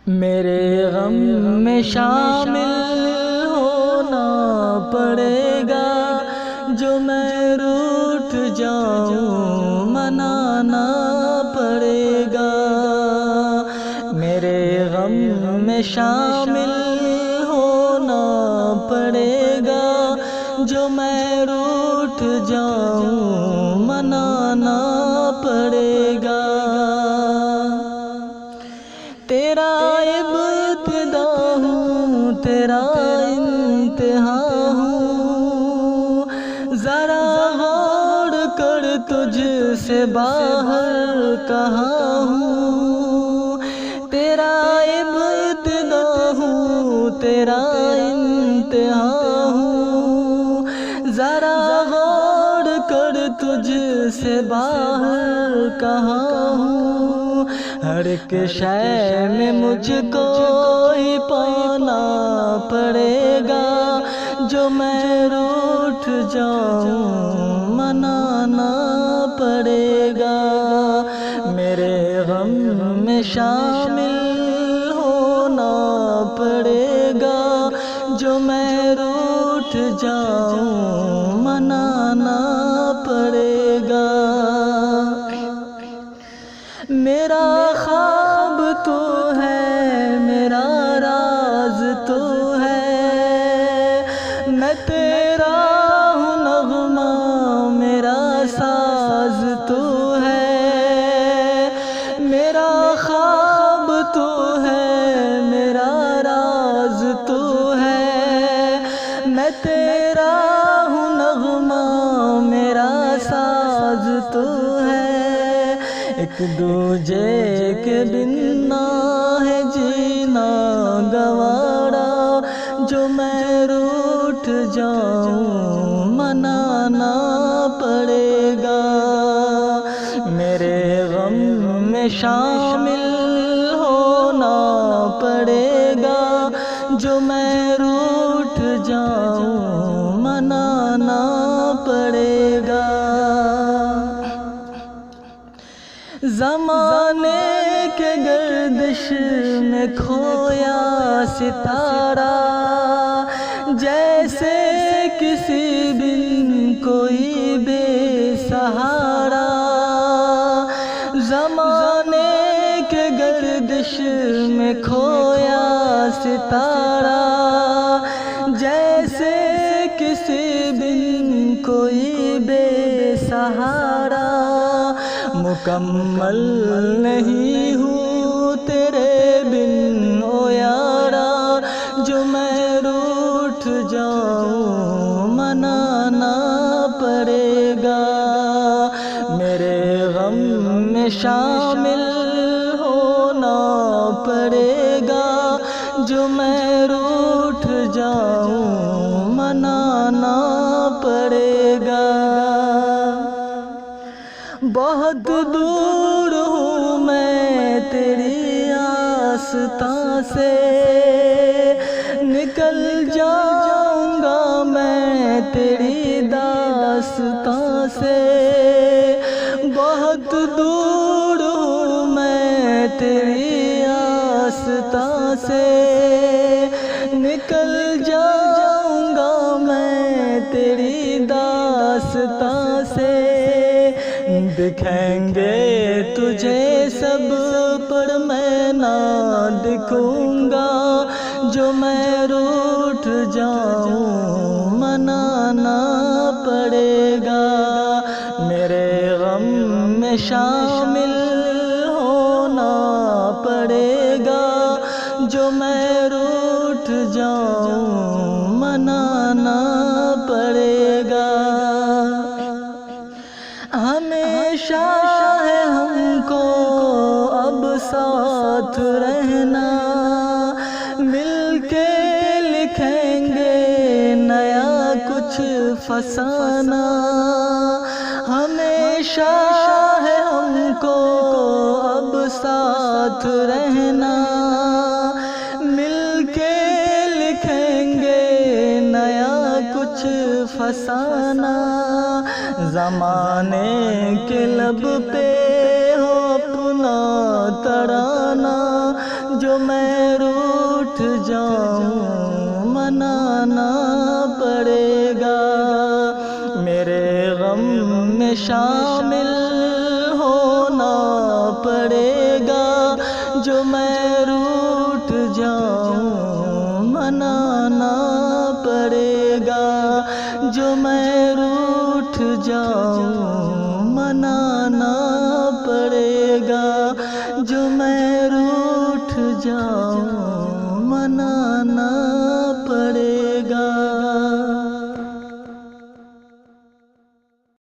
मेरे गम में शामिल होना पड़ेगा, जो मैं रूठ जाऊं मनाना पड़ेगा। मेरे गम में शामिल होना पड़ेगा, जो मैं रूठ जाऊं मनाना पड़ेगा। तेरा इब्तिदा हूँ, तेरा इंतहा हूँ, ज़रा गौर कर तुझसे बाहर कहाँ हूँ। तेरा इब्तिदा हूँ, तेरा इंतहा हूँ, ज़रा गौर कर तुझसे बाहर कहाँ हूँ। हर एक शय में मुझको ही पाना पड़ेगा, जो मैं रूठ जाऊं मनाना पड़ेगा। मेरे गम में शामिल होना पड़ेगा, जो मैं रूठ जाऊं मनाना पड़ेगा। मेरा ख्वाब तो है, मेरा राज तो है, मैं तेरा हूँ नग़मा, मेरा साज तो है। मेरा ख्वाब तो है, मेरा राज तो है, मैं तेरा हूँ नग़मा, मेरा साज तो है। एक दूजे के बिना है जीना गवारा, जो मैं रूठ जाऊं मनाना पड़ेगा। मेरे गम में शामिल होना पड़ेगा, जो मैं रूठ जाऊं मनाना पड़ेगा। ज़माने के गर्दिश में खोया सितारा, जैसे किसी बिन कोई बेसहारा। ज़माने के गर्दिश में खोया सितारा, जैसे किसी बिन कोई बेसहारा। मुकम्मल नहीं हूँ तेरे बिन ओ यारा, जो मैं रूठ जाऊँ मनाना पड़ेगा। मेरे गम में शामिल होना पड़ेगा, जो मैं रूठ जाऊँ मनाना पड़ेगा। बहुत दूर हूँ मैं तेरी आस्था से, निकल जाऊँगा मैं तेरी दास्तां से। बहुत दूर हूँ मैं तेरी आस्था से, निकल जाऊँगा मैं तेरी दास्तां से। दिखेंगे तुझे सब पर मैं ना दिखूंगा, जो मैं रूठ जाऊं मनाना पड़ेगा। मेरे गम में शामिल होना पड़ेगा, जो मैं रूठ जाऊं मनाना पड़ेगा। हमेशा है हमको अब साथ रहना, मिलके लिखेंगे नया कुछ फसाना। हमेशा है हमको अब साथ रहना, मिलके लिखेंगे नया कुछ फसाना। ज़माने के लब पे हो अपना तराना, जो मैं रूठ जाऊं मनाना पड़ेगा। मेरे गम में शामिल होना पड़ेगा। जो मैं रूठ जाऊं मनाना पड़ेगा। जो मैं रूठ जाऊं मनाना पड़ेगा। जो मैं रूठ जाऊं मनाना